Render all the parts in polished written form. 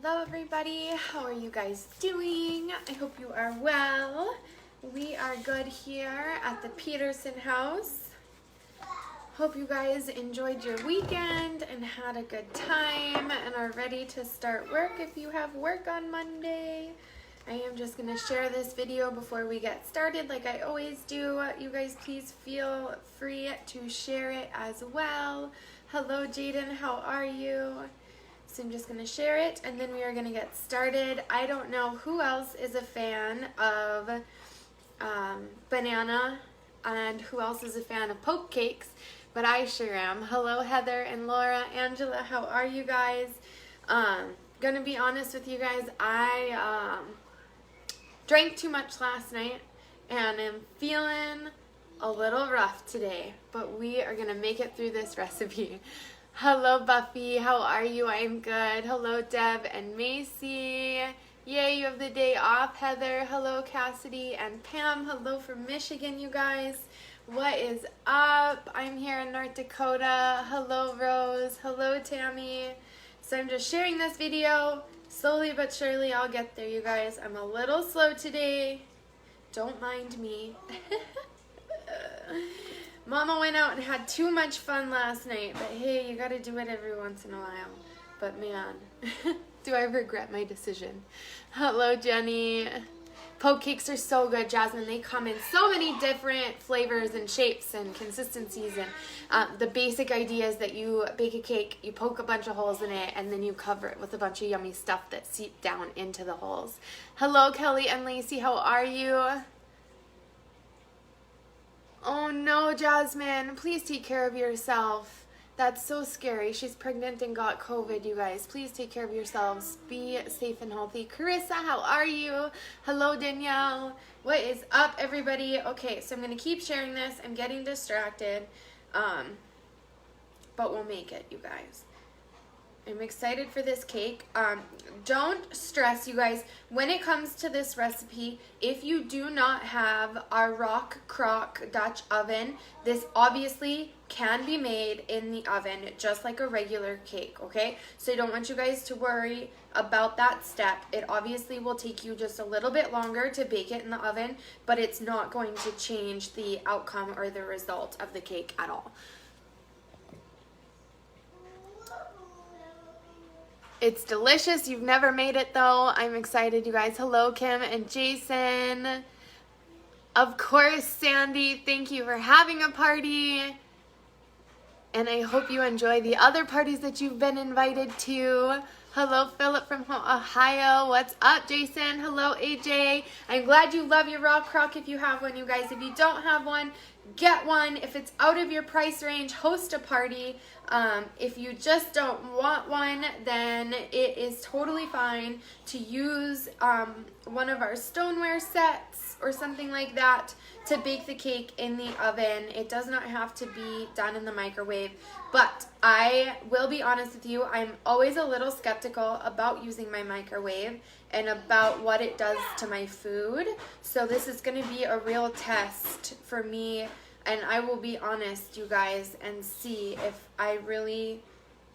Hello everybody, how are you guys doing? I hope you are well. We are good here at the Peterson house. Hope you guys enjoyed your weekend and had a good time and are ready to start work if you have work on Monday. I am just going to share this video before we get started like I always do. You guys please feel free to share it as well. Hello Jaden, how are you? So I'm just going to share it and then we are going to get started. I don't know who else is a fan of banana and who else is a fan of poke cakes, but I sure am. Hello Heather and Laura. Angela, how are you guys? Gonna be honest with you guys, I drank too much last night and am feeling a little rough today, but we are gonna make it through this recipe. Hello Buffy, how are you? I'm good. Hello Deb and Macy. Yay, you have the day off, Heather. Hello Cassidy and Pam. Hello from Michigan, you guys. What is up? I'm here in North Dakota. Hello Rose. Hello Tammy. So I'm just sharing this video. Slowly but surely I'll get there, you guys. I'm a little slow today. Don't mind me. Mama went out and had too much fun last night, but hey, you gotta do it every once in a while. But man, do I regret my decision. Hello, Jenny. Poke cakes are so good, Jasmine. They come in so many different flavors and shapes and consistencies. And the basic idea is that you bake a cake, you poke a bunch of holes in it, and then you cover it with a bunch of yummy stuff that seep down into the holes. Hello, Kelly and Lacey. How are you? Oh no, Jasmine, please take care of yourself. That's so scary. She's pregnant and got COVID, you guys. Please take care of yourselves. Be safe and healthy. Carissa, how are you? Hello, Danielle. What is up, everybody? Okay, so I'm going to keep sharing this. I'm getting distracted, but we'll make it, you guys. I'm excited for this cake. Don't stress, you guys. When it comes to this recipe, if you do not have our Rockcrok Dutch Oven, this obviously can be made in the oven just like a regular cake, okay? So I don't want you guys to worry about that step. It obviously will take you just a little bit longer to bake it in the oven, but it's not going to change the outcome or the result of the cake at all. It's delicious. You've never made it though. I'm excited, you guys. Hello, Kim and Jason. Of course, Sandy. Thank you for having a party. And I hope you enjoy the other parties that you've been invited to. Hello, Philip from Ohio. What's up, Jason? Hello, AJ. I'm glad you love your Rockcrok if you have one, you guys. If you don't have one, get one. If it's out of your price range, host a party. If you just don't want one, then it is totally fine to use one of our stoneware sets or something like that to bake the cake in the oven. It does not have to be done in the microwave, but I will be honest with you, I'm always a little skeptical about using my microwave and about what it does to my food. So this is going to be a real test for me. And I will be honest, you guys, and see if I really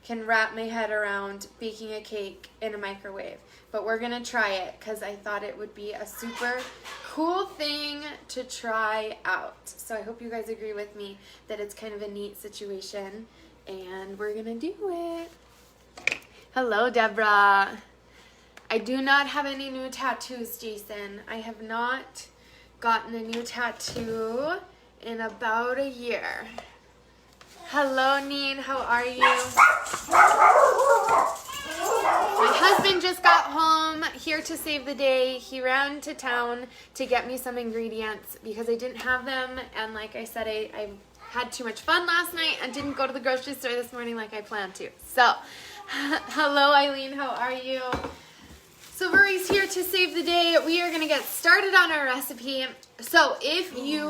can wrap my head around baking a cake in a microwave. But we're going to try it because I thought it would be a super cool thing to try out. So I hope you guys agree with me that it's kind of a neat situation. And we're going to do it. Hello, Deborah. I do not have any new tattoos, Jason. I have not gotten a new tattoo in about a year. Hello, Neen. How are you? My husband just got home here to save the day. He ran to town to get me some ingredients because I didn't have them. And like I said, I had too much fun last night and didn't go to the grocery store this morning like I planned to. So, hello, Eileen. How are you? So Rory's here to save the day. We are going to get started on our recipe. So if you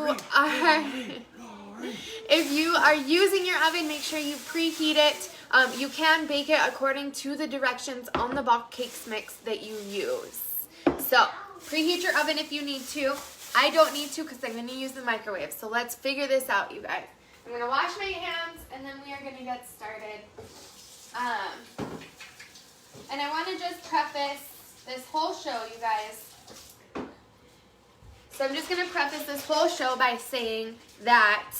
are using your oven, make sure you preheat it. You can bake it according to the directions on the box cakes mix that you use. So preheat your oven if you need to. I don't need to because I'm going to use the microwave. So let's figure this out, you guys. I'm going to wash my hands and then we are going to get started. And I want to just preface this whole show, you guys. So I'm just going to preface this whole show by saying that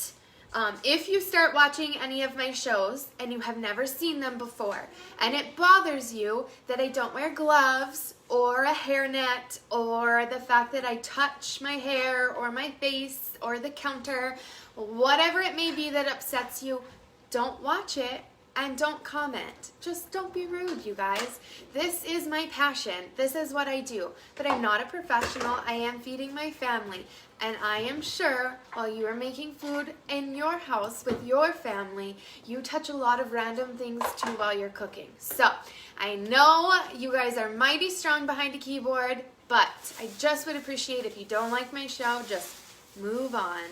if you start watching any of my shows and you have never seen them before, and it bothers you that I don't wear gloves or a hairnet, or the fact that I touch my hair or my face or the counter, whatever it may be that upsets you, don't watch it and don't comment. Just don't be rude, you guys. This is my passion. This is what I do. But I'm not a professional. I am feeding my family. And I am sure while you are making food in your house with your family, you touch a lot of random things too while you're cooking. So I know you guys are mighty strong behind a keyboard, but I just would appreciate if you don't like my show, just move on.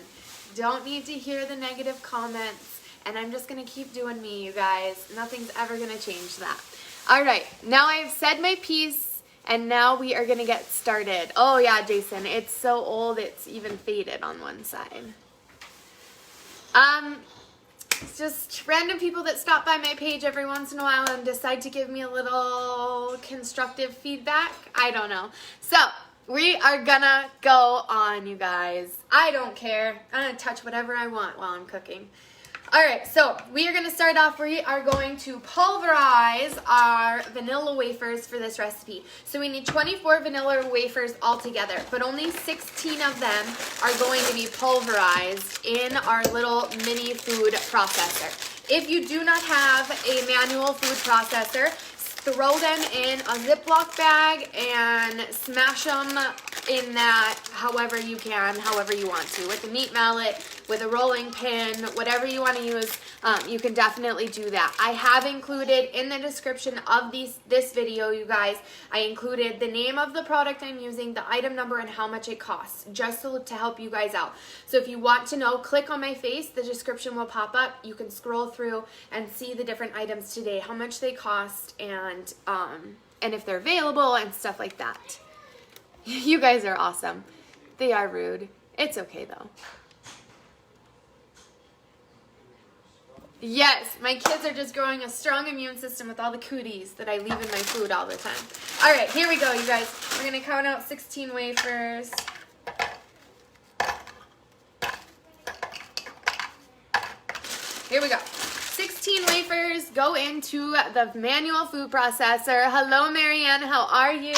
Don't need to hear the negative comments. And I'm just going to keep doing me, you guys. Nothing's ever going to change that. All right. Now I've said my piece, and now we are going to get started. Oh, yeah, Jason. It's so old, it's even faded on one side. It's just random people that stop by my page every once in a while and decide to give me a little constructive feedback. I don't know. So we are going to go on, you guys. I don't care. I'm going to touch whatever I want while I'm cooking. All right, so we are going to start off. We are going to pulverize our vanilla wafers for this recipe. So we need 24 vanilla wafers altogether, but only 16 of them are going to be pulverized in our little mini food processor. If you do not have a manual food processor, throw them in a Ziploc bag and smash them in that however you can, however you want to. With a meat mallet, with a rolling pin, whatever you want to use, you can definitely do that. I have included in the description of this video, you guys, I included the name of the product I'm using, the item number, and how much it costs, just to help you guys out. So if you want to know, click on my face, the description will pop up. You can scroll through and see the different items today, how much they cost, and if they're available and stuff like that. You guys are awesome. They are rude. It's okay though. Yes, my kids are just growing a strong immune system with all the cooties that I leave in my food all the time. All right, here we go, you guys. We're going to count out 16 wafers. Here we go. 16 wafers go into the manual food processor. Hello, Marianne. How are you?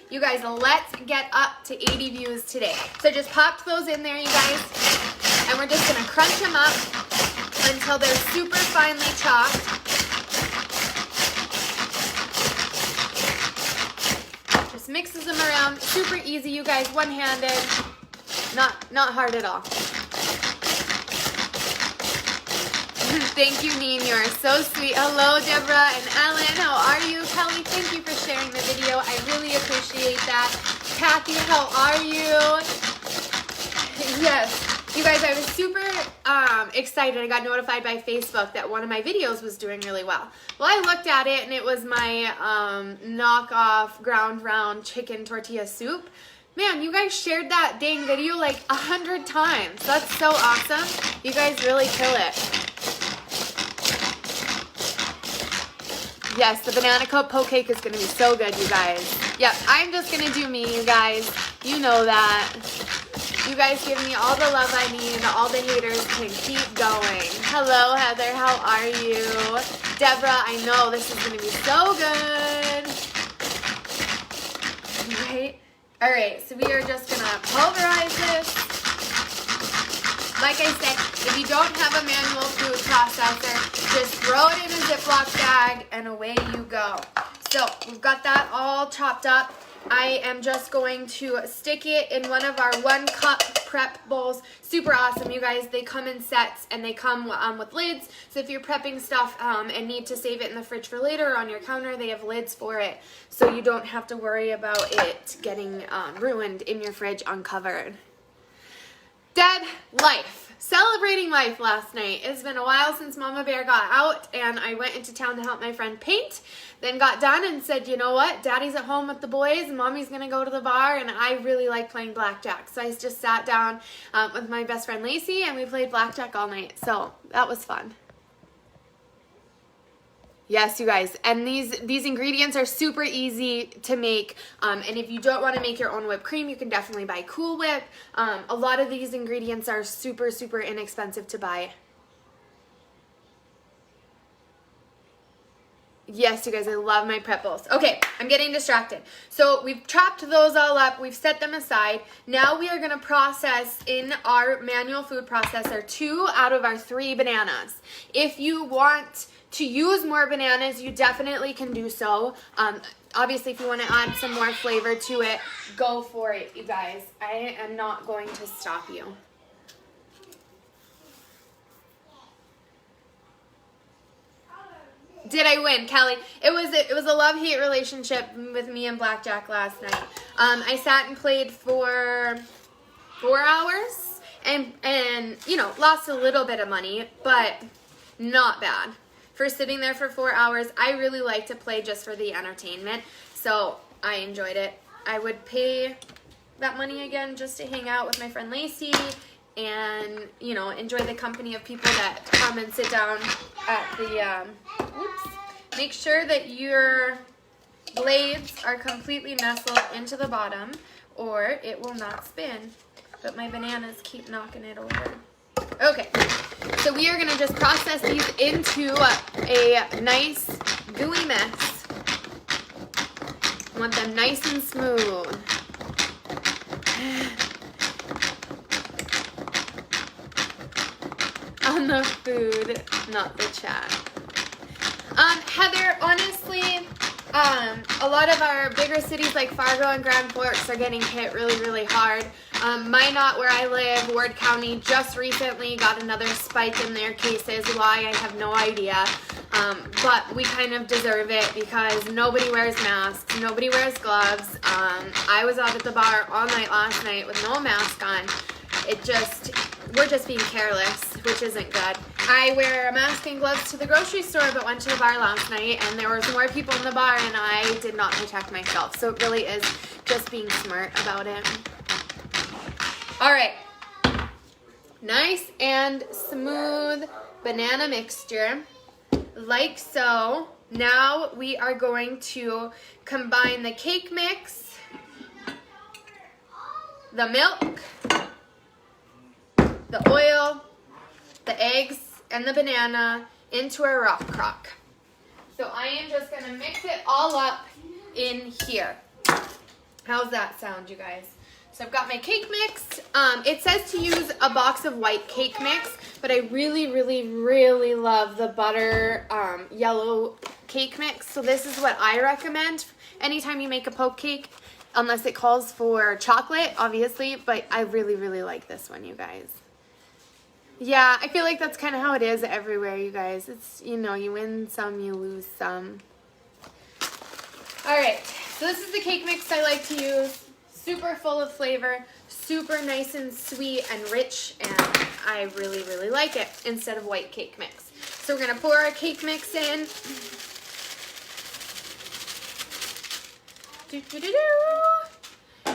You guys, let's get up to 80 views today. So just popped those in there, you guys. And we're just going to crunch them up until they're super finely chopped. Just mixes them around. Super easy, you guys. One-handed. Not hard at all. Thank you, Neen. You are so sweet. Hello, Deborah and Ellen. How are you? Kelly, thank you for sharing the video. I really appreciate that. Kathy, how are you? Yes. You guys, I was super excited. I got notified by Facebook that one of my videos was doing really well. Well, I looked at it, and it was my knockoff ground round chicken tortilla soup. Man, you guys shared that dang video like 100 times. That's so awesome. You guys really kill it. Yes, the banana cup poke cake is going to be so good, you guys. Yep, I'm just going to do me, you guys. You know that. You guys give me all the love I need. All the haters can keep going. Hello, Heather. How are you? Deborah, I know this is going to be so good. Right? All right, so we are just going to pulverize this. Like I said, if you don't have a manual food processor, just throw it in a Ziploc bag and away you go. So we've got that all chopped up. I am just going to stick it in one of our 1 cup prep bowls. Super awesome, you guys. They come in sets and they come with lids. So if you're prepping stuff and need to save it in the fridge for later or on your counter, they have lids for it. So you don't have to worry about it getting ruined in your fridge uncovered. Dead life. Celebrating life last night. It's been a while since Mama Bear got out, and I went into town to help my friend paint. Then got done and said, you know what? Daddy's at home with the boys, and Mommy's going to go to the bar, and I really like playing blackjack. So I just sat down with my best friend Lacey, and we played blackjack all night. So that was fun. Yes, you guys, and these ingredients are super easy to make, and if you don't want to make your own whipped cream, you can definitely buy Cool Whip. A lot of these ingredients are super, super inexpensive to buy. Yes, you guys, I love my prep bowls. Okay, I'm getting distracted. So we've chopped those all up. We've set them aside. Now we are going to process in our manual food processor 2 out of our 3 bananas. If you want to use more bananas, you definitely can do so. Obviously, if you want to add some more flavor to it, go for it, you guys. I am not going to stop you. Did I win, Kelly? It was a love-hate relationship with me and Blackjack last night. I sat and played for 4 hours and you know, lost a little bit of money, but not bad. For sitting there for 4 hours, I really like to play just for the entertainment, so I enjoyed it. I would pay that money again just to hang out with my friend Lacey and, you know, enjoy the company of people that come and sit down at the, Make sure that your blades are completely nestled into the bottom or it will not spin, but my bananas keep knocking it over. Okay, so we are going to just process these into a nice gooey mess. Want them nice and smooth. On the food, not the chat. Heather, honestly, a lot of our bigger cities like Fargo and Grand Forks are getting hit really, really hard. Minot, where I live, Ward County, just recently got another spike in their cases. Why, I have no idea. But we kind of deserve it because nobody wears masks, nobody wears gloves. I was out at the bar all night last night with no mask on. We're just being careless, which isn't good. I wear a mask and gloves to the grocery store, but went to the bar last night, and there was more people in the bar, and I did not protect myself. So it really is just being smart about it. All right. Nice and smooth banana mixture, like so. Now we are going to combine the cake mix, the milk, the oil, the eggs, and the banana into our Rockcrok. So I am just going to mix it all up in here. How's that sound, you guys? So I've got my cake mix. It says to use a box of white cake mix, but I really, really, really love the butter yellow cake mix. So this is what I recommend anytime you make a poke cake, unless it calls for chocolate, obviously, but I really, really like this one, you guys. Yeah, I feel like that's kind of how it is everywhere, you guys. It's, you know, you win some, you lose some. All right, so this is the cake mix I like to use. Super full of flavor, super nice and sweet and rich, and I really, really like it instead of white cake mix. So we're going to pour our cake mix in.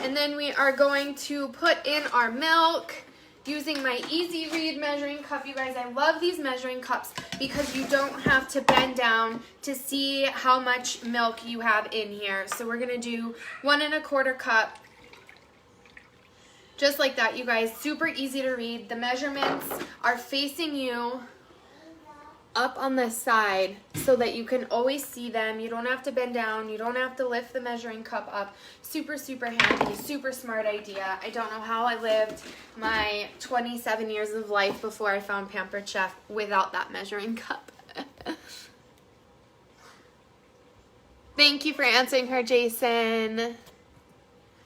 And then we are going to put in our milk. Using my Easy Read measuring cup. You guys, I love these measuring cups because you don't have to bend down to see how much milk you have in here. So we're going to do 1 1/4 cup. Just like that, you guys. Super easy to read. The measurements are facing you up on the side so that you can always see them. You don't have to bend down. You don't have to lift the measuring cup up. Super, super handy, super smart idea. I don't know how I lived my 27 years of life before I found Pampered Chef without that measuring cup. Thank you for answering her, Jason.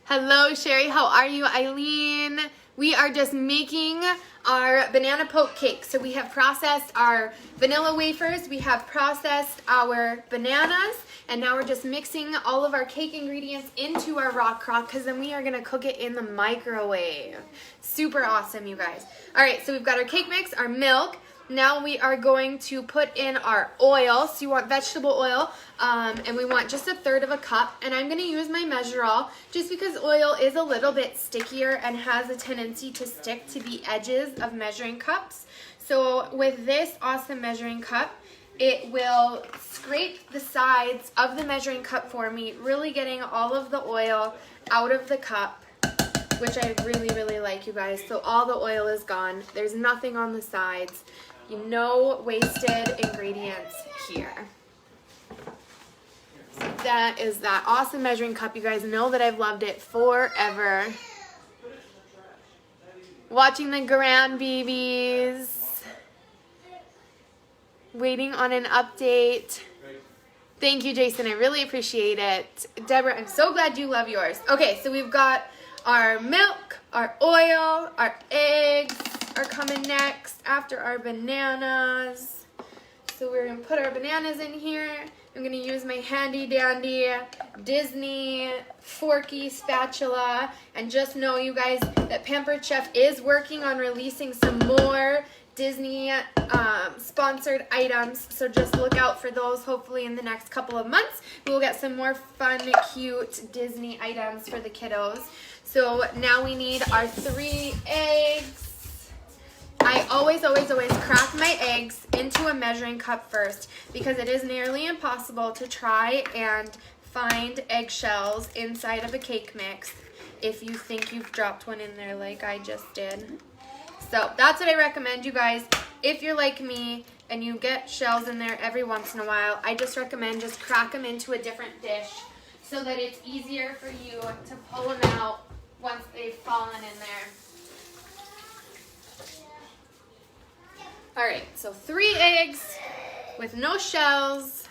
Hello, Sherry. How are you, Eileen? We are just making our banana poke cake. So we have processed our vanilla wafers, we have processed our bananas, and now we're just mixing all of our cake ingredients into our Rockcrok because then we are going to cook it in the microwave. Super awesome, you guys. All right, so we've got our cake mix, our milk. Now we are going to put in our oil. So you want vegetable oil, and we want just 1/3 cup. And I'm going to use my measure-all just because oil is a little bit stickier and has a tendency to stick to the edges of measuring cups. So with this awesome measuring cup, it will scrape the sides of the measuring cup for me, really getting all of the oil out of the cup, which I really, really like, you guys. So all the oil is gone. There's nothing on the sides. No wasted ingredients here. So that is that awesome measuring cup. You guys know that I've loved it forever. Watching the grandbabies. Waiting on an update. Thank you, Jason. I really appreciate it. Deborah, I'm so glad you love yours. Okay, so we've got our milk, our oil, our eggs are coming next after our bananas. So we're going to put our bananas in here. I'm going to use my handy dandy Disney forky spatula. And just know, you guys, that Pampered Chef is working on releasing some more Disney sponsored items, so just look out for those. Hopefully in the next couple of months we'll get some more fun, cute Disney items for the kiddos. So now we need our 3 eggs. I always crack my eggs into a measuring cup first, because it is nearly impossible to try and find eggshells inside of a cake mix if you think you've dropped one in there like I just did. So that's what I recommend, you guys. If you're like me and you get shells in there every once in a while, I just recommend just crack them into a different dish so that it's easier for you to pull them out once they've fallen in there. All right, so 3 eggs with no shells.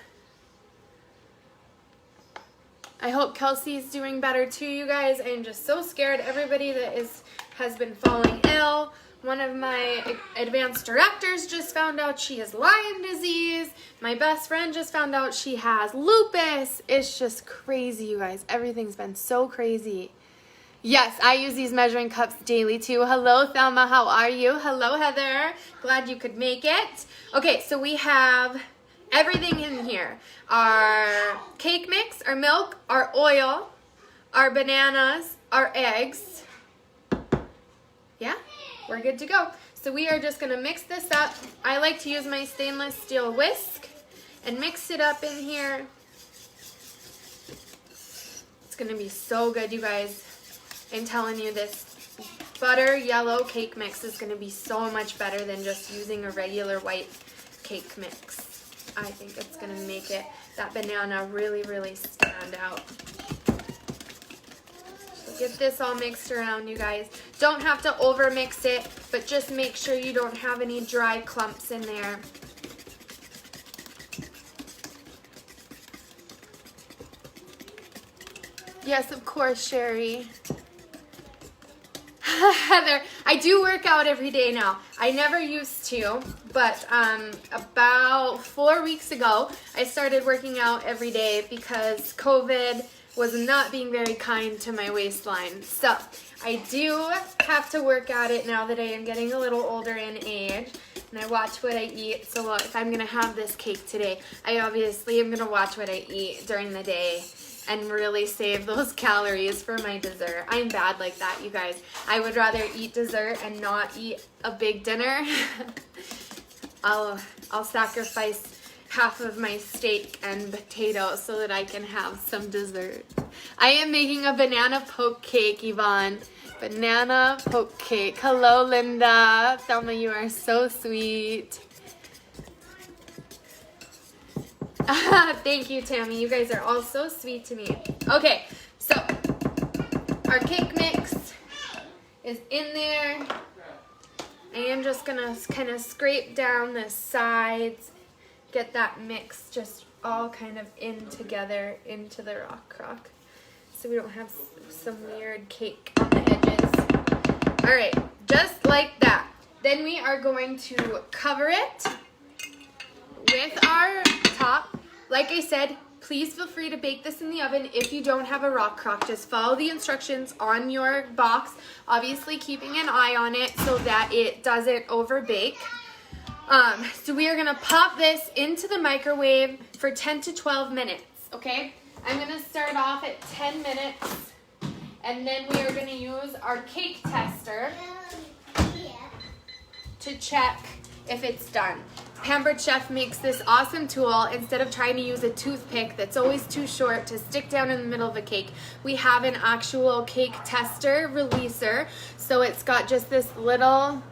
I hope Kelsey's doing better too, you guys. I am just so scared. Everybody that has been falling ill. One of my advanced directors just found out she has Lyme disease. My best friend just found out she has lupus. It's just crazy, you guys. Everything's been so crazy. Yes, I use these measuring cups daily too. Hello, Thelma. How are you? Hello, Heather. Glad you could make it. Okay, so we have everything in here. Our cake mix, our milk, our oil, our bananas, our eggs. Yeah? We're good to go. So we are just going to mix this up. I like to use my stainless steel whisk and mix it up in here. It's going to be so good, you guys. I'm telling you, this butter yellow cake mix is going to be so much better than just using a regular white cake mix. I think it's going to make that banana really, really stand out. Get this all mixed around, you guys. Don't have to over mix it, but just make sure you don't have any dry clumps in there. Yes, of course, Sherry. Heather, I do work out every day now. I never used to, but about 4 weeks ago, I started working out every day because COVID was not being very kind to my waistline. So I do have to work at it now that I am getting a little older in age, and I watch what I eat. So if I'm gonna have this cake today, I obviously am gonna watch what I eat during the day and really save those calories for my dessert. I'm bad like that, you guys. I would rather eat dessert and not eat a big dinner. I'll sacrifice half of my steak and potatoes so that I can have some dessert. I am making a banana poke cake, Yvonne. Banana poke cake. Hello, Linda. Thelma, you are so sweet. Thank you, Tammy. You guys are all so sweet to me. Okay, so our cake mix is in there. I am just gonna kind of scrape down the sides, get that mix just all kind of in together into the Rockcrok, so we don't have some weird cake on the edges. All right, just like that. Then we are going to cover it with our top. Like I said, please feel free to bake this in the oven if you don't have a Rockcrok. Just follow the instructions on your box, obviously keeping an eye on it so that it doesn't overbake. So we are gonna pop this into the microwave for 10 to 12 minutes, okay? I'm gonna start off at 10 minutes, and then we are gonna use our cake tester to check if it's done. Pampered Chef makes this awesome tool. Instead of trying to use a toothpick that's always too short to stick down in the middle of a cake, we have an actual cake tester releaser. So it's got just this little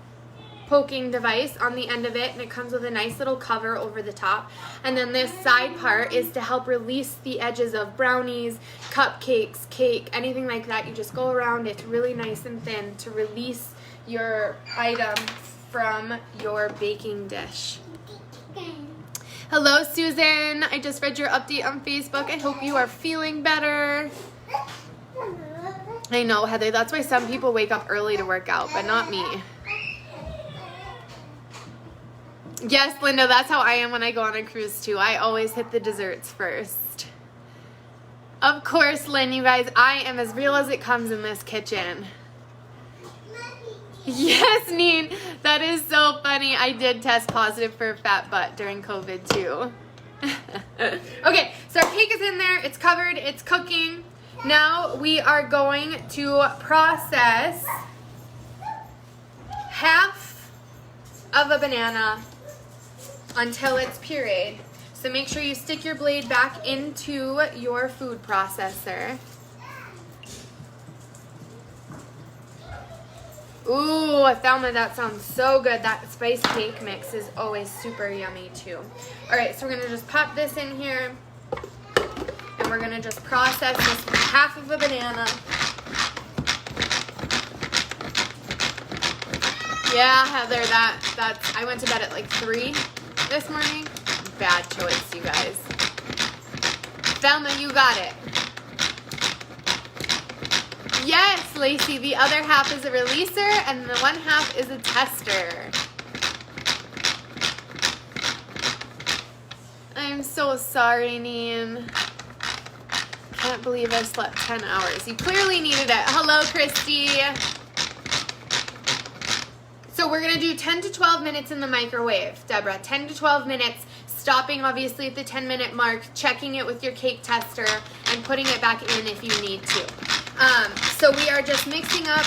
poking device on the end of it, and it comes with a nice little cover over the top. And then this side part is to help release the edges of brownies, cupcakes, cake, anything like that. You just go around it really nice and thin to release your item from your baking dish. Hello, Susan. I just read your update on Facebook. I hope you are feeling better. I know, Heather, that's why some people wake up early to work out, but not me. Yes, Linda, that's how I am when I go on a cruise too. I always hit the desserts first. Of course, Lynn, you guys, I am as real as it comes in this kitchen. Yes, Neen, that is so funny. I did test positive for a fat butt during COVID too. Okay, so our cake is in there, it's covered, it's cooking. Now we are going to process half of a banana until it's pureed. So make sure you stick your blade back into your food processor. Ooh, Thelma, that sounds so good. That spice cake mix is always super yummy too. All right, so we're gonna just pop this in here, and we're gonna just process this half of a banana. Yeah, Heather, that's I went to bed at like 3 this morning. Bad choice, you guys. Thelma, you got it. Yes, Lacey, the other half is a releaser and the one half is a tester. I'm so sorry, Neen. Can't believe I slept 10 hours. You clearly needed it. Hello, Christy. So we're gonna do 10 to 12 minutes in the microwave, Deborah. 10 to 12 minutes, stopping obviously at the 10-minute mark, checking it with your cake tester, and putting it back in if you need to. So we are just mixing up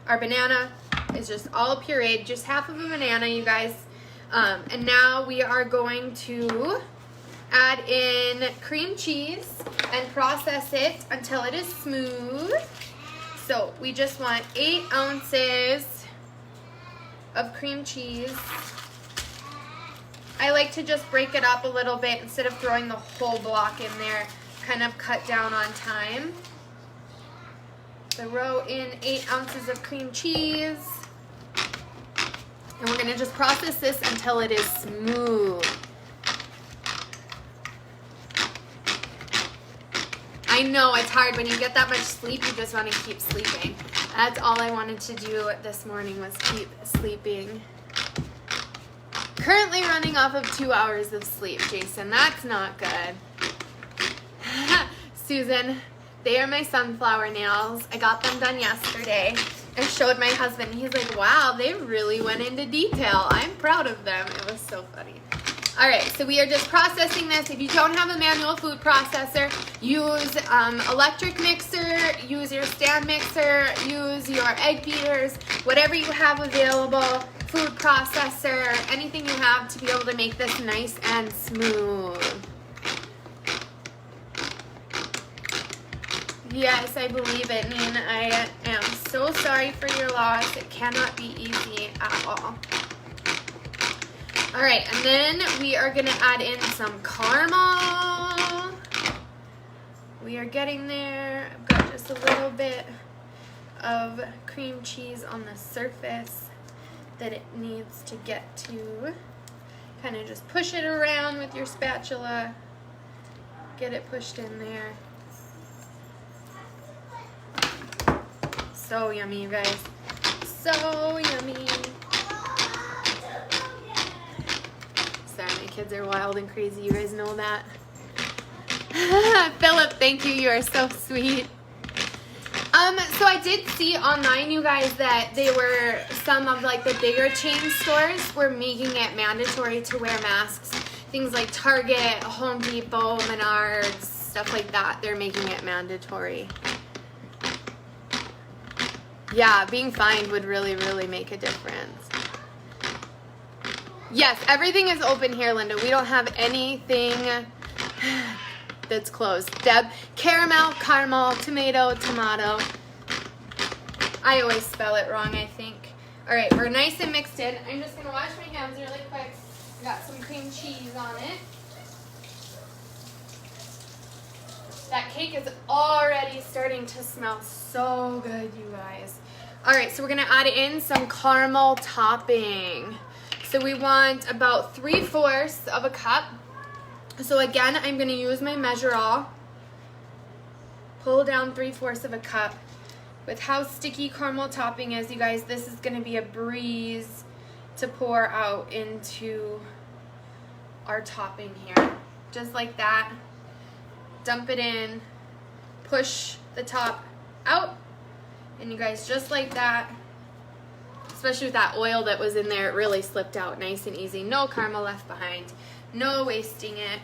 our banana. It's just all pureed, just half of a banana, you guys. And now we are going to add in cream cheese and process it until it is smooth. So we just want 8 ounces of cream cheese. I like to just break it up a little bit instead of throwing the whole block in there. Kind of cut down on time. Throw in 8 ounces of cream cheese. And we're going to just process this until it is smooth. I know it's hard when you get that much sleep, you just want to keep sleeping. That's all I wanted to do this morning was keep sleeping. Currently running off of 2 hours of sleep, Jason. That's not good. Susan, they are my sunflower nails. I got them done yesterday. I showed my husband. He's like, wow, they really went into detail. I'm proud of them. It was so funny. All right, so we are just processing this. If you don't have a manual food processor, use electric mixer, use your stand mixer, use your egg beaters, whatever you have available, food processor, anything you have to be able to make this nice and smooth. Yes, I believe it, Nina. I am so sorry for your loss. It cannot be easy at all. All right, and then we are gonna add in some caramel. We are getting there. I've got just a little bit of cream cheese on the surface that it needs to get to. Kind of just push it around with your spatula. Get it pushed in there. So yummy, you guys. So yummy. Sorry, my kids are wild and crazy. You guys know that. Philip, thank you. You are so sweet. So I did see online, you guys, that they were, some of like the bigger chain stores were making it mandatory to wear masks. Things like Target, Home Depot, Menards, stuff like that. They're making it mandatory. Yeah, being fined would really, really make a difference. Yes, everything is open here, Linda. We don't have anything that's closed. Deb, caramel, tomato. I always spell it wrong, I think. All right, we're nice and mixed in. I'm just gonna wash my hands really quick. Got some cream cheese on it. That cake is already starting to smell so good, you guys. All right, so we're gonna add in some caramel topping. So we want about 3/4 of a cup. So again, I'm gonna use my measure all. Pull down 3/4 of a cup. With how sticky caramel topping is, you guys, this is gonna be a breeze to pour out into our topping here. Just like that. Dump it in, push the top out, and you guys, just like that, especially with that oil that was in there, it really slipped out nice and easy. No caramel left behind, no wasting it,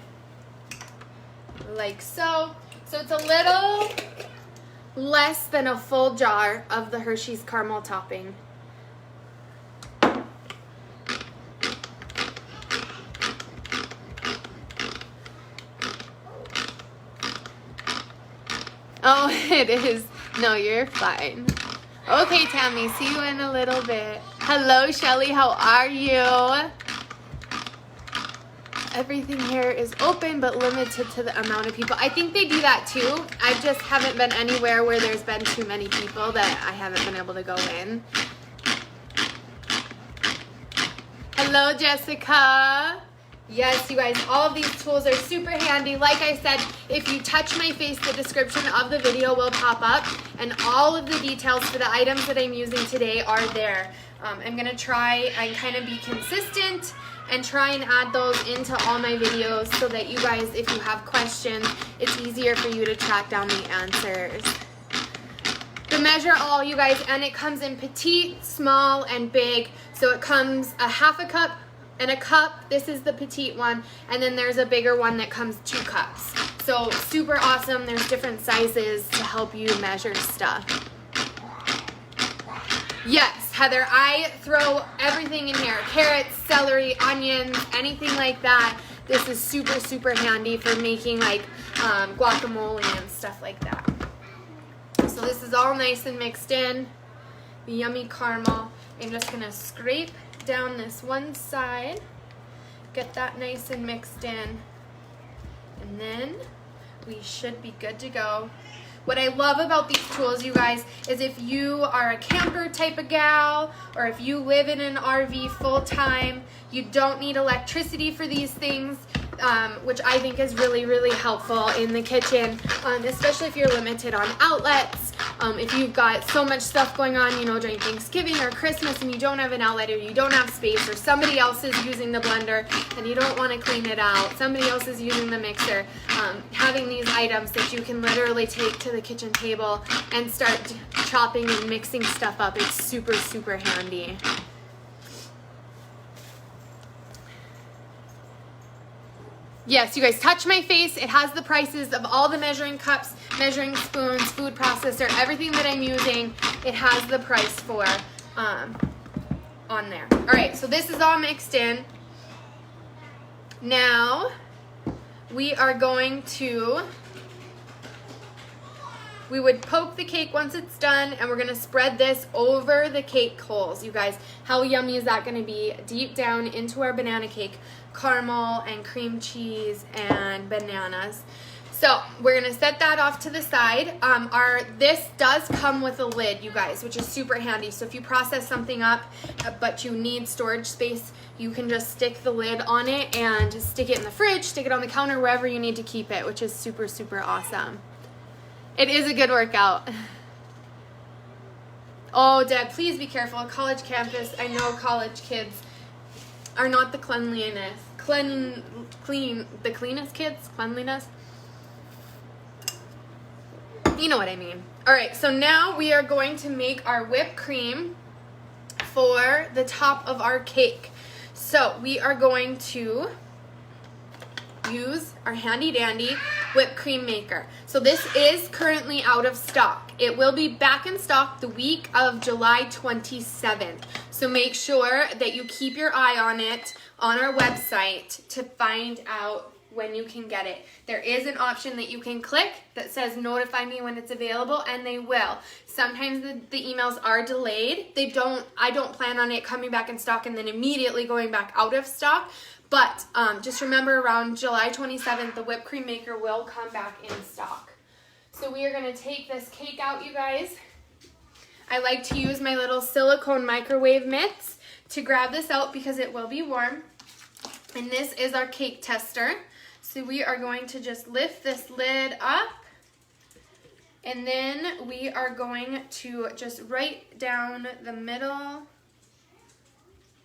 like so. So it's a little less than a full jar of the Hershey's caramel topping. Oh, it is. No, you're fine. Okay, Tammy, see you in a little bit. Hello, Shelly, how are you? Everything here is open but limited to the amount of people. I think they do that too. I just haven't been anywhere where there's been too many people that I haven't been able to go in. Hello, Jessica. Yes, you guys, all of these tools are super handy. Like I said, if you touch my face, the description of the video will pop up, and all of the details for the items that I'm using today are there. I'm going to try and kind of be consistent and try and add those into all my videos so that you guys, if you have questions, it's easier for you to track down the answers. The measure all, you guys, and it comes in petite, small, and big. So it comes a 1/2 cup and a cup. This is the petite one, and then there's a bigger one that comes 2 cups. So super awesome. There's different sizes to help you measure stuff. Yes, Heather, I throw everything in here. Carrots, celery, onions, anything like that. This is super, super handy for making like guacamole and stuff like that. So this is all nice and mixed in. The yummy caramel. I'm just gonna scrape down this one side, get that nice and mixed in, and then we should be good to go. What I love about these tools, you guys, is if you are a camper type of gal, or if you live in an RV full time, you don't need electricity for these things, which I think is really, really helpful in the kitchen, especially if you're limited on outlets. If you've got so much stuff going on, you know, during Thanksgiving or Christmas, and you don't have an outlet, or you don't have space, or somebody else is using the blender and you don't want to clean it out, somebody else is using the mixer, having these items that you can literally take to the kitchen table and start chopping and mixing stuff up, it's super, super handy. Yes, you guys, touch my face. It has the prices of all the measuring cups, measuring spoons, food processor, everything that I'm using. It has the price for on there. All right, so this is all mixed in. Now we are going to, we would poke the cake once it's done, and we're gonna spread this over the cake holes. You guys, how yummy is that gonna be? Deep down into our banana cake. Caramel and cream cheese and bananas. So we're gonna set that off to the side. This does come with a lid, you guys, which is super handy. So if you process something up, but you need storage space, you can just stick the lid on it and stick it in the fridge, stick it on the counter, wherever you need to keep it, which is super, super awesome. It is a good workout. Oh, Deb, please be careful. A college campus, I know college kids are not the cleanliness. The cleanest kids? Cleanliness? You know what I mean. All right, so now we are going to make our whipped cream for the top of our cake. So we are going to use our handy dandy whipped cream maker. So this is currently out of stock. It will be back in stock the week of July 27th. So So make sure that you keep your eye on it on our website to find out when you can get it. There is an option that you can click that says notify me when it's available, and they will. Sometimes the emails are delayed. I don't plan on it coming back in stock and then immediately going back out of stock. But just remember, around July 27th, the whipped cream maker will come back in stock. So we are going to take this cake out, you guys. I like to use my little silicone microwave mitts to grab this out because it will be warm. And this is our cake tester. So we are going to just lift this lid up, and then we are going to just right down the middle.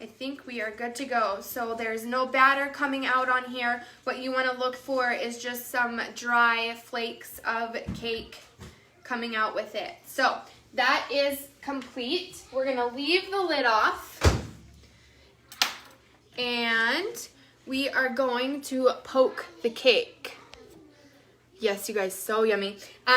I think we are good to go. So there's no batter coming out on here. What you want to look for is just some dry flakes of cake coming out with it. So that is complete. We're going to leave the lid off, and we are going to poke the cake. Yes, you guys, so yummy.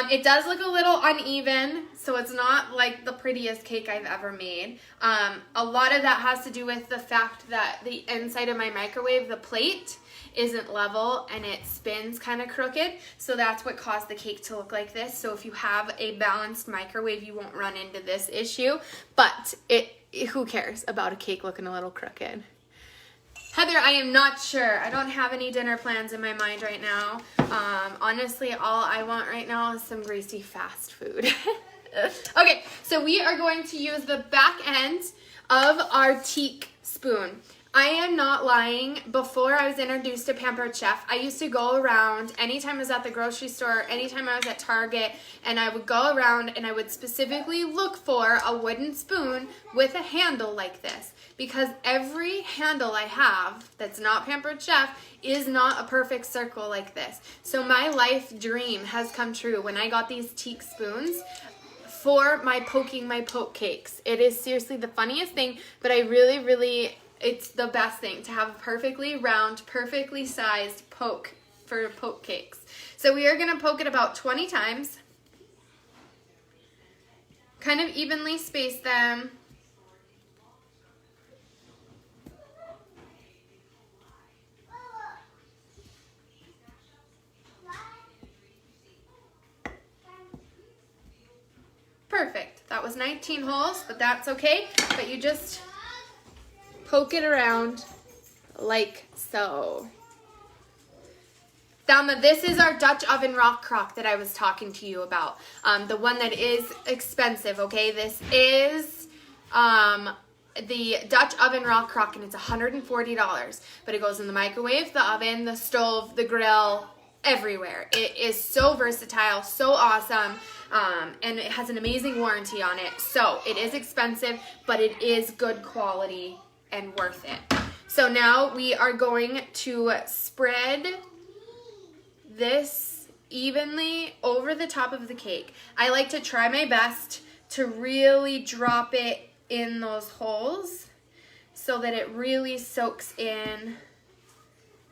It does look a little uneven, so it's not like the prettiest cake I've ever made. A lot of that has to do with the fact that the inside of my microwave, the plate, isn't level and it spins kind of crooked. So that's what caused the cake to look like this. So if you have a balanced microwave, you won't run into this issue. But who cares about a cake looking a little crooked? Heather, I am not sure. I don't have any dinner plans in my mind right now. Honestly, all I want right now is some greasy fast food. Okay, so we are going to use the back end of our teak spoon. I am not lying. Before I was introduced to Pampered Chef, I used to go around anytime I was at the grocery store, anytime I was at Target, and I would go around and I would specifically look for a wooden spoon with a handle like this. Because every handle I have that's not Pampered Chef is not a perfect circle like this. So my life dream has come true when I got these teak spoons for my poking my poke cakes. It is seriously the funniest thing, but I really, it's the best thing to have a perfectly round, perfectly sized poke for poke cakes. So we are going to poke it about 20 times. Kind of evenly space them. Perfect. That was 19 holes, but that's okay. But you just poke it around like so. Thelma, this is our Dutch oven Rockcrok that I was talking to you about. The one that is expensive, okay? This is the Dutch oven Rockcrok, and it's $140. But it goes in the microwave, the oven, the stove, the grill, everywhere. It is so versatile, so awesome. And it has an amazing warranty on it. So it is expensive, but it is good quality and worth it. So now we are going to spread this evenly over the top of the cake. I like to try my best to really drop it in those holes so that it really soaks in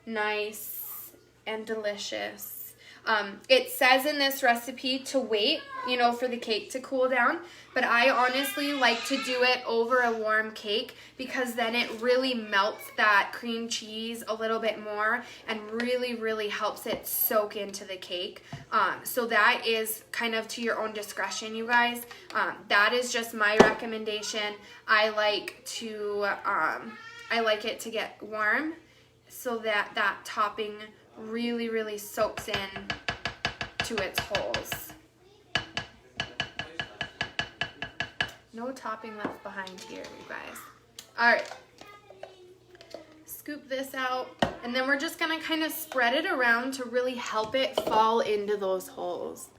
nice and delicious. It says in this recipe to wait, for the cake to cool down, but I honestly like to do it over a warm cake because then it really melts that cream cheese a little bit more and really helps it soak into the cake. So that is kind of to your own discretion, you guys. That is just my recommendation. I like it to get warm so that that topping really soaks in to its holes. No topping left behind here, you guys. All right, scoop this out, and then we're just gonna kind of spread it around to really help it fall into those holes.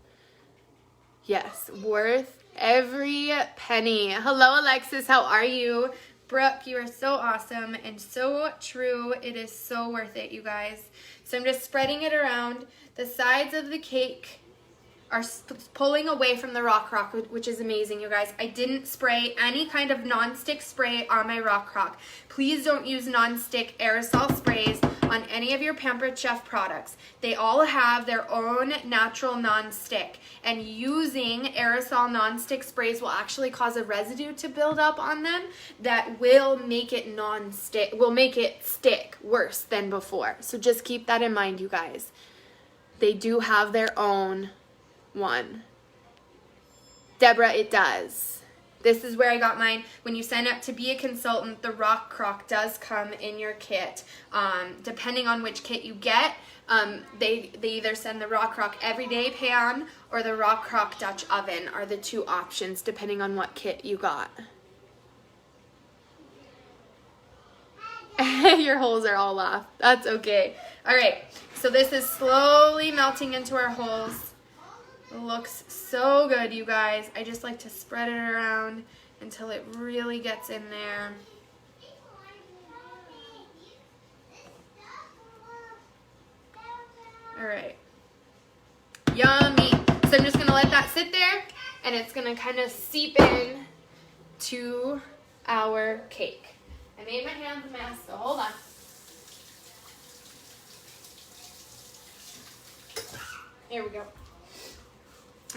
Yes, worth every penny. Hello, Alexis, how are you? Brooke, you are so awesome and so true. It is so worth it, you guys. So I'm just spreading it around the sides of the cake are pulling away from the Rockcrok, which is amazing, you guys. I didn't spray any kind of non-stick spray on my Rockcrok. Please don't use non-stick aerosol sprays on any of your Pampered Chef products. They all have their own natural non-stick, and using aerosol non-stick sprays will actually cause a residue to build up on them that will make it non-stick, will make it stick worse than before. So just keep that in mind, you guys. They do have their own one. Deborah, it does. This is where I got mine. When you sign up to be a consultant, the Rockcrok does come in your kit. Depending on which kit you get, they either send the Rockcrok Everyday Pan or the Rockcrok Dutch Oven are the two options depending on what kit you got. Your holes are all off. That's okay. All right, so this is slowly melting into our holes. It looks so good, you guys. I just like to spread it around until it really gets in there. All right. Yummy. So I'm just going to let that sit there, and it's going to kind of seep in to our cake. I made my hands a mess, so hold on. Here we go.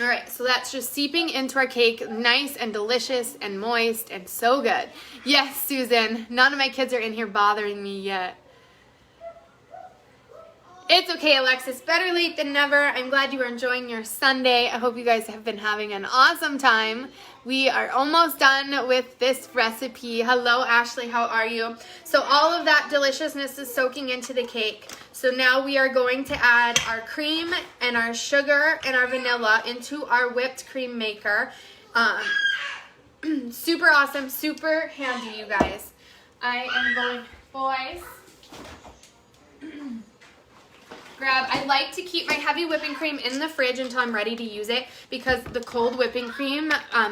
All right, so that's just seeping into our cake, nice and delicious and moist and so good. Yes, Susan, none of my kids are in here bothering me yet. It's okay, Alexis, better late than never. I'm glad you are enjoying your Sunday. I hope you guys have been having an awesome time. We are almost done with this recipe. Hello, Ashley, how are you? So all of that deliciousness is soaking into the cake. So now we are going to add our cream and our sugar and our vanilla into our whipped cream maker. Super awesome, super handy, you guys. I am going, boys, I like to keep my heavy whipping cream in the fridge until I'm ready to use it because the cold whipping cream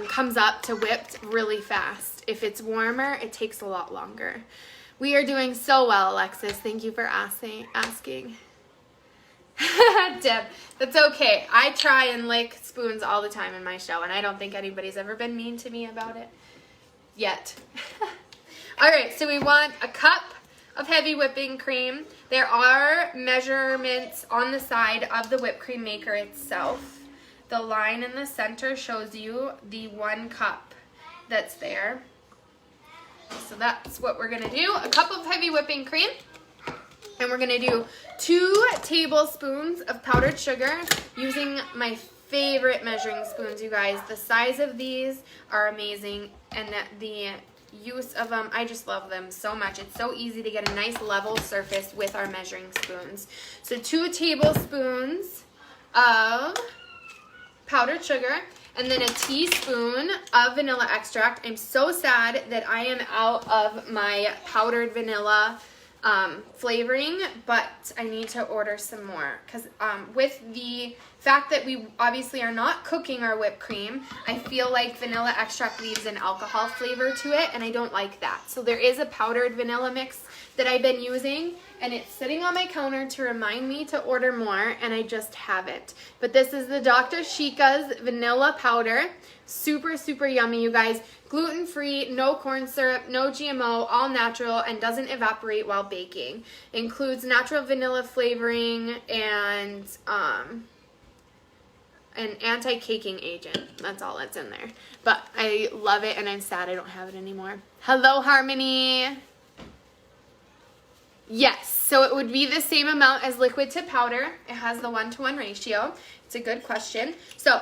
comes up to whipped really fast. If it's warmer, it takes a lot longer. We are doing so well, Alexis. Thank you for asking. Deb, that's okay. I try and lick spoons all the time in my show, and I don't think anybody's ever been mean to me about it yet. All right, so we want a cup of heavy whipping cream. There are measurements on the side of the whipped cream maker itself. The line in the center shows you the 1 cup that's there. So that's what we're gonna do. A cup of heavy whipping cream. And we're gonna do 2 tablespoons of powdered sugar using my favorite measuring spoons, you guys. The size of these are amazing, and the use of them, I just love them so much. It's so easy to get a nice level surface with our measuring spoons. So 2 tablespoons of powdered sugar, and then a teaspoon of vanilla extract. I'm so sad that I am out of my powdered vanilla flavoring, but I need to order some more because with the fact that we obviously are not cooking our whipped cream, I feel like vanilla extract leaves an alcohol flavor to it, and I don't like that. So there is a powdered vanilla mix that I've been using, and it's sitting on my counter to remind me to order more, and I just haven't. But this is the Dr. Shika's vanilla powder. Super, super yummy, you guys. Gluten-free, no corn syrup, no GMO, all natural, and doesn't evaporate while baking. Includes natural vanilla flavoring and an anti-caking agent. That's all that's in there. But I love it, and I'm sad I don't have it anymore. Hello, Harmony. Yes, so it would be the same amount as liquid to powder. It has the 1-to-1 ratio. It's a good question. So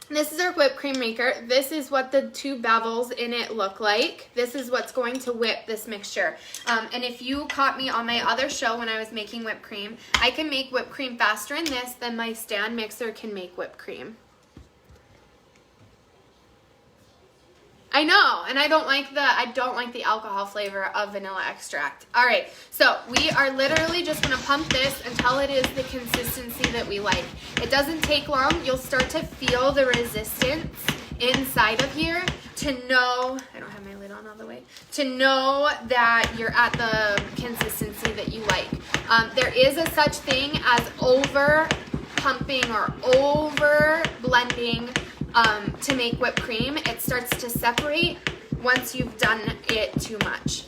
this is our whipped cream maker. This is what the 2 bevels in it look like. This is what's going to whip this mixture. And if you caught me on my other show when I was making whipped cream, I can make whipped cream faster in this than my stand mixer can make whipped cream. I know, and I don't like the alcohol flavor of vanilla extract. All right, so we are literally just gonna pump this until it is the consistency that we like. It doesn't take long. You'll start to feel the resistance inside of here to know, I don't have my lid on all the way, to know that you're at the consistency that you like. There is a such thing as over pumping or over blending to make whipped cream, it starts to separate once you've done it too much.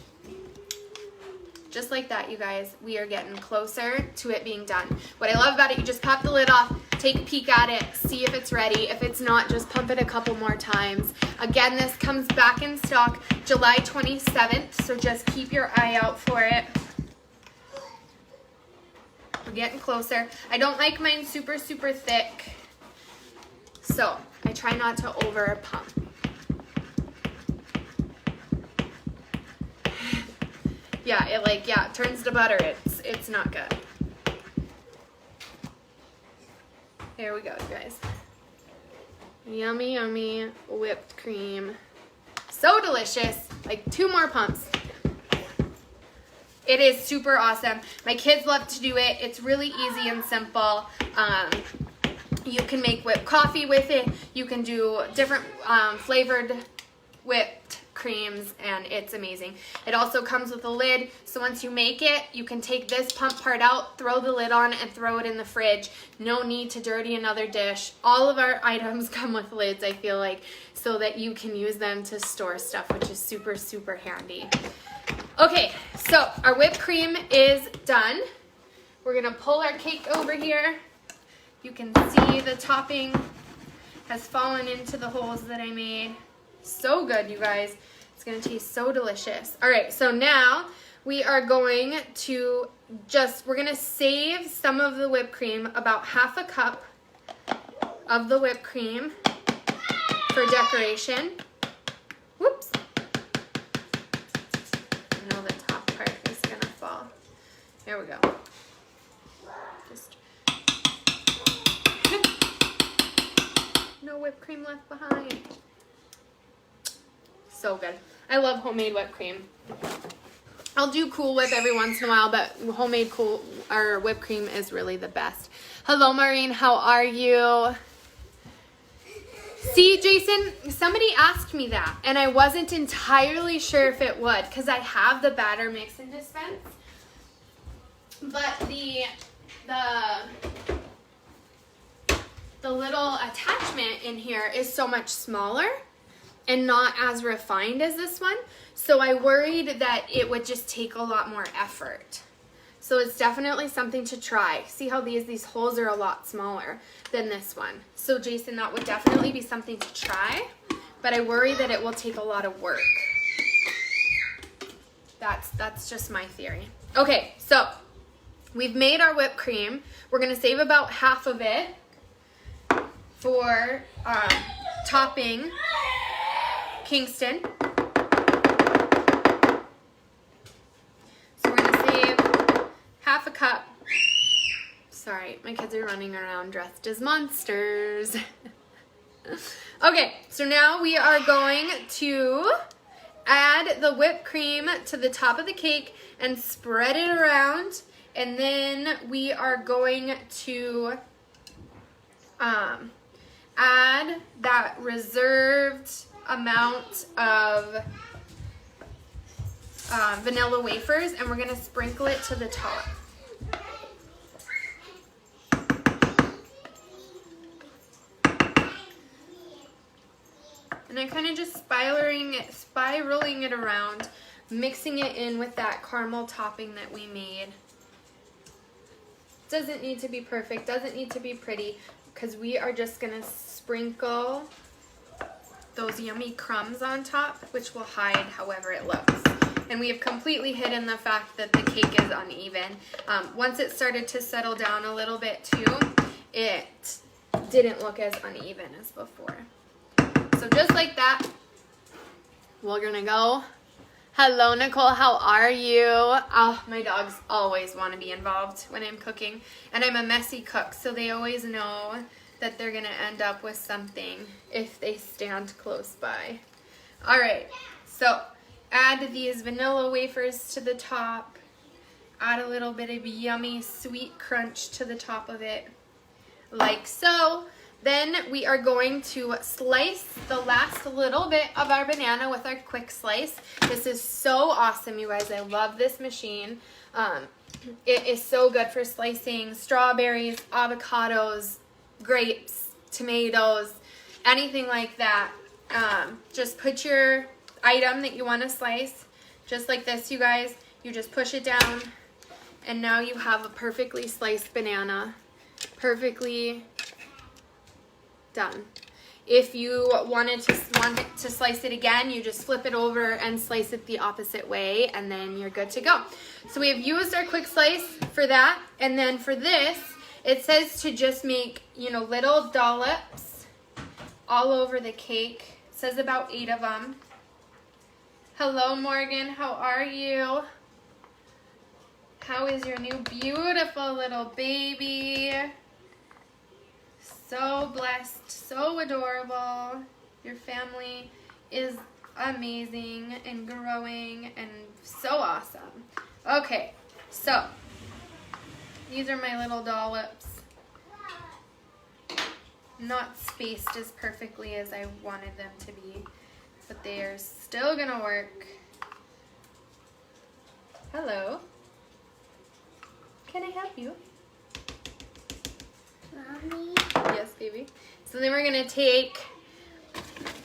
Just like that, you guys, we are getting closer to it being done. What I love about it, you just pop the lid off, take a peek at it, see if it's ready. If it's not, just pump it a couple more times. Again, this comes back in stock July 27th, so just keep your eye out for it. We're getting closer. I don't like mine super, super thick, so I try not to over pump. Yeah, it turns to butter. It's not good. There we go, you guys. Yummy, yummy whipped cream. So delicious. Like 2 more pumps. It is super awesome. My kids love to do it. It's really easy and simple. You can make whipped coffee with it. You can do different flavored whipped creams, and it's amazing. It also comes with a lid, so once you make it, you can take this pump part out, throw the lid on, and throw it in the fridge. No need to dirty another dish. All of our items come with lids, I feel like, so that you can use them to store stuff, which is super, super handy. Okay, so our whipped cream is done. We're gonna pull our cake over here. You can see the topping has fallen into the holes that I made. So good, you guys. It's gonna taste so delicious. All right, so now we are going to we're gonna save some of the whipped cream, about half a cup of the whipped cream for decoration. Whoops. I know the top part is gonna fall. There we go. Just no whipped cream left behind. So good. I love homemade whipped cream. I'll do Cool Whip every once in a while, but homemade whipped cream is really the best. Hello, Maureen. How are you? See, Jason, somebody asked me that, and I wasn't entirely sure if it would, because I have the batter mix and dispense, but the little attachment in here is so much smaller and not as refined as this one. So I worried that it would just take a lot more effort. So it's definitely something to try. See how these holes are a lot smaller than this one. So Jason, that would definitely be something to try, but I worry that it will take a lot of work. That's just my theory. Okay, so we've made our whipped cream. We're gonna save about half of it for topping Kingston. So we're gonna save half a cup. Sorry, my kids are running around dressed as monsters. Okay, so now we are going to add the whipped cream to the top of the cake and spread it around, and then we are going to add that reserved amount of vanilla wafers, and we're going to sprinkle it to the top. And I'm kind of just spiraling it around, mixing it in with that caramel topping that we made. Doesn't need to be perfect, doesn't need to be pretty, because we are just going to sprinkle those yummy crumbs on top, which will hide however it looks. And we have completely hidden the fact that the cake is uneven. Once it started to settle down a little bit too, it didn't look as uneven as before. So just like that, we're gonna go. Hello, Nicole, how are you? Oh, my dogs always want to be involved when I'm cooking, and I'm a messy cook, so they always know that they're gonna end up with something if they stand close by. All right, so add these vanilla wafers to the top, add a little bit of yummy sweet crunch to the top of it, like so. Then we are going to slice the last little bit of our banana with our quick slice. This is so awesome, you guys. I love this machine. It is so good for slicing strawberries, avocados, grapes, tomatoes, anything like that. Just put your item that you want to slice, just like this, you guys. You just push it down, and now you have a perfectly sliced banana. Perfectly done. If you want it to slice it again, you just flip it over and slice it the opposite way, and then you're good to go. So we have used our quick slice for that, and then for this, it says to just make, you know, little dollops all over the cake. It says about 8 of them. Hello, Morgan. How are you? How is your new beautiful little baby? So blessed, so adorable. Your family is amazing and growing and so awesome. Okay, so these are my little dollops. Not spaced as perfectly as I wanted them to be, but they are still gonna work. Hello. Can I help you? Mommy? Yes, baby. So then we're gonna take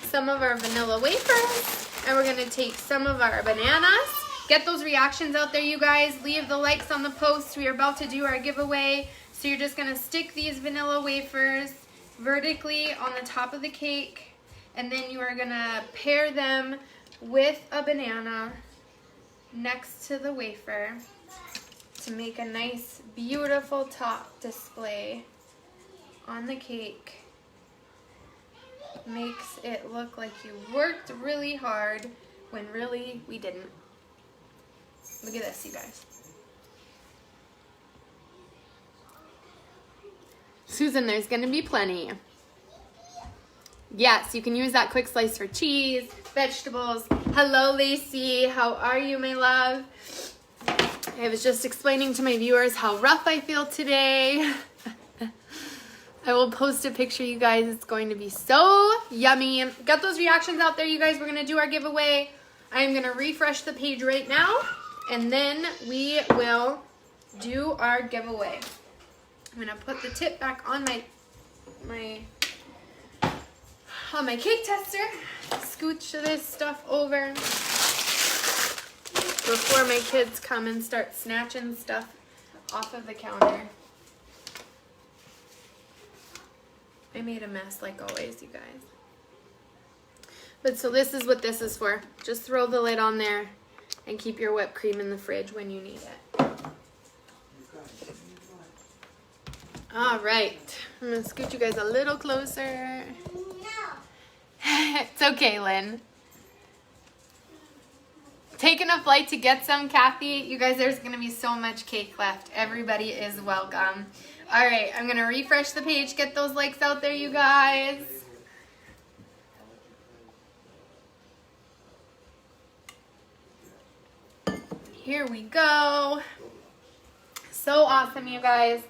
some of our vanilla wafers and we're gonna take some of our bananas. Get those reactions out there, you guys. Leave the likes on the post. We are about to do our giveaway. So you're just gonna stick these vanilla wafers vertically on the top of the cake, and then you are gonna pair them with a banana next to the wafer to make a nice, beautiful top display on the cake. Makes it look like you worked really hard when really we didn't. Look at this, you guys. Susan, there's gonna be plenty. Yes, you can use that quick slice for cheese, vegetables. Hello, Lacey. How are you, my love? I was just explaining to my viewers how rough I feel today. I will post a picture, you guys. It's going to be so yummy. Got those reactions out there, you guys. We're going to do our giveaway. I'm going to refresh the page right now, and then we will do our giveaway. I'm going to put the tip back on my cake tester. Scooch this stuff over before my kids come and start snatching stuff off of the counter. I made a mess like always, you guys. But so this is what this is for. Just throw the lid on there and keep your whipped cream in the fridge when you need it. All right, I'm gonna scoot you guys a little closer. It's okay, Lynn. Taking a flight to get some, Kathy. You guys, there's gonna be so much cake left. Everybody is welcome. All right, I'm gonna refresh the page. Get those likes out there, you guys. Here we go. So awesome, you guys.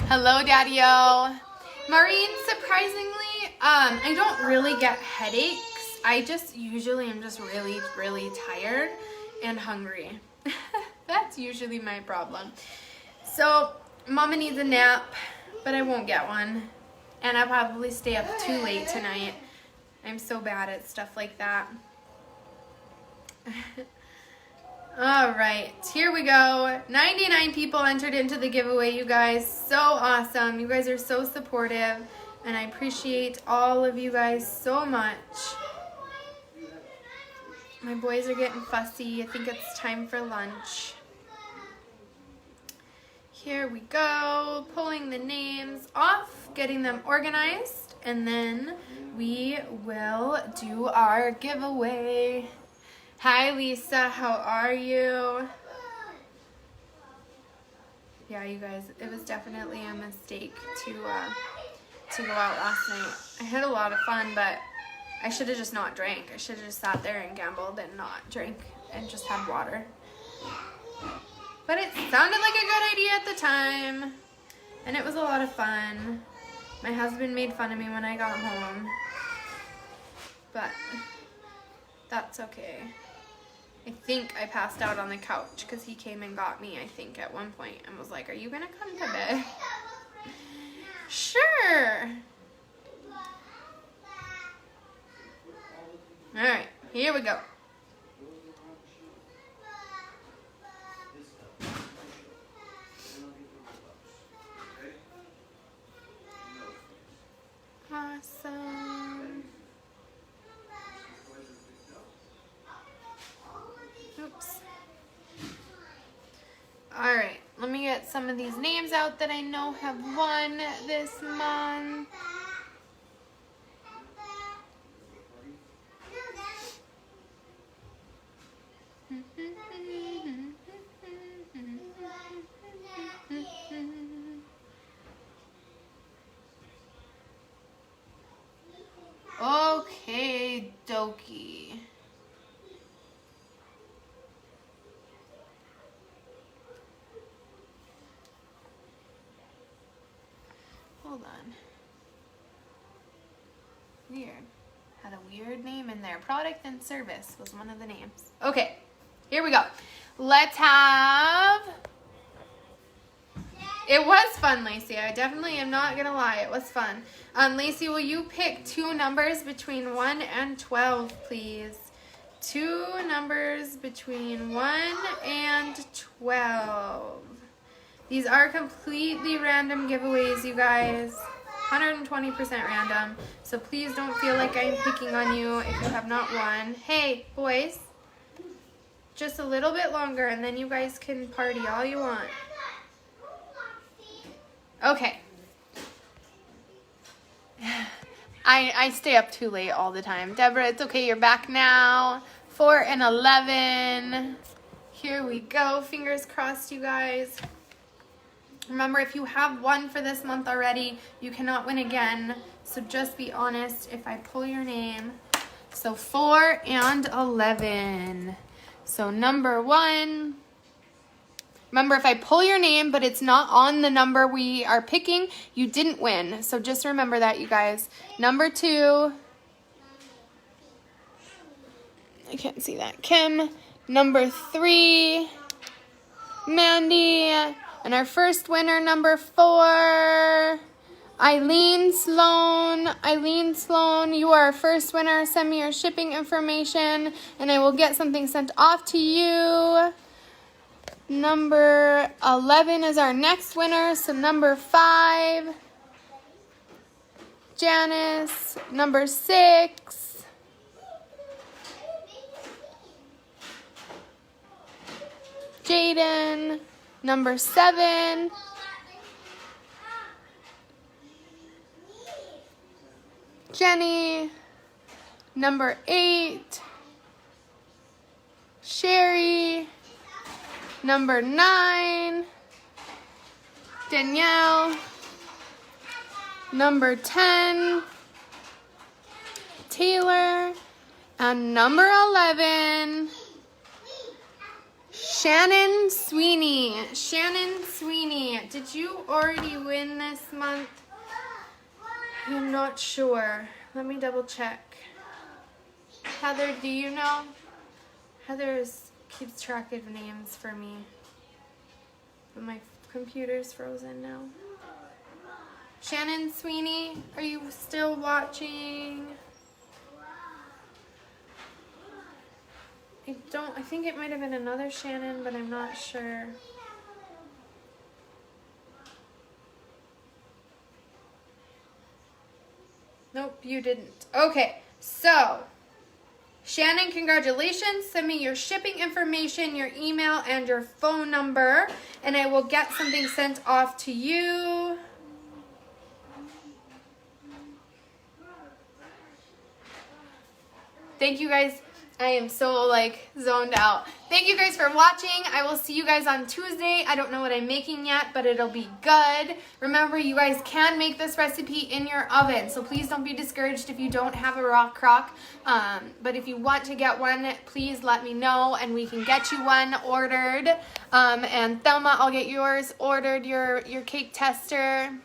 Hello, Daddy-O. Maureen, surprisingly, I don't really get headaches. I just usually am just really, really tired and hungry. That's usually my problem. So, Mama needs a nap, but I won't get one. And I'll probably stay up too late tonight. I'm so bad at stuff like that. All right, here we go. 99 people entered into the giveaway, you guys. So awesome. You guys are so supportive, and I appreciate all of you guys so much. My boys are getting fussy. I think it's time for lunch. Here we go. Pulling the names off, getting them organized, and then we will do our giveaway. Hi, Lisa. How are you? Yeah, you guys, it was definitely a mistake to go out last night. I had a lot of fun, but I should have just not drank. I should have just sat there and gambled and not drank and just had water. But it sounded like a good idea at the time. And it was a lot of fun. My husband made fun of me when I got home. But that's okay. I think I passed out on the couch because he came and got me, I think, at one point and was like, are you going to come to bed? Sure. All right, here we go. Awesome. Oops. All right, let me get some of these names out that I know have won this month. Okay, dokie. Hold on. Weird. Had a weird name in there. Product and service was one of the names. Okay, here we go. Let's have... It was fun, Lacey. I definitely am not going to lie. It was fun. Lacey, will you pick 2 numbers between 1 and 12, please? 2 numbers between 1 and 12. These are completely random giveaways, you guys. 120% random. So please don't feel like I'm picking on you if you have not won. Hey, boys. Just a little bit longer and then you guys can party all you want. Okay. I stay up too late all the time. Deborah, it's okay. You're back now. 4 and 11. Here we go. Fingers crossed, you guys. Remember, if you have won for this month already, you cannot win again. So just be honest if I pull your name. So 4 and 11. So number 1. Remember, if I pull your name, but it's not on the number we are picking, you didn't win. So just remember that, you guys. Number 2. I can't see that. Kim. Number 3. Mandy. And our first winner, number 4. Eileen Sloan. Eileen Sloan, you are our first winner. Send me your shipping information, and I will get something sent off to you. Number 11 is our next winner. So number 5, Janice. Number 6, Jaden. Number 7, Jenny. Number 8, Sherry. Number 9, Danielle. Number 10, Taylor. And number 11, Shannon Sweeney. Shannon Sweeney. Did you already win this month? I'm not sure. Let me double check. Heather, do you know? Heather keeps track of names for me. But my computer's frozen now. Shannon Sweeney, are you still watching? I think it might have been another Shannon, but I'm not sure. Nope, you didn't. Okay, so Shannon, congratulations. Send me your shipping information, your email, and your phone number, and I will get something sent off to you. Thank you guys I am so like zoned out. Thank you guys for watching. I will see you guys on Tuesday. I don't know what I'm making yet, but it'll be good. Remember, you guys can make this recipe in your oven, so please don't be discouraged if you don't have a Rockcrok. But if you want to get one, please let me know and we can get you one ordered. And Thelma, I'll get yours ordered, your cake tester.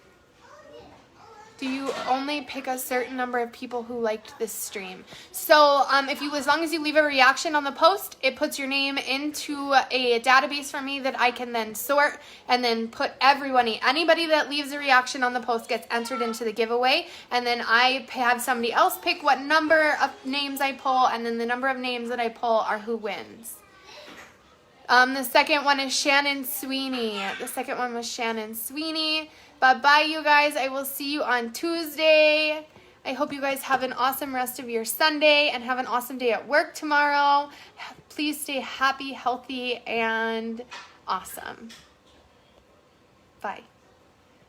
Do you only pick a certain number of people who liked this stream? So as long as you leave a reaction on the post, it puts your name into a database for me that I can then sort and then put anybody that leaves a reaction on the post gets entered into the giveaway. And then I have somebody else pick what number of names I pull, and then the number of names that I pull are who wins. The second one is Shannon Sweeney. The second one was Shannon Sweeney. Bye-bye, you guys. I will see you on Tuesday. I hope you guys have an awesome rest of your Sunday and have an awesome day at work tomorrow. Please stay happy, healthy, and awesome. Bye.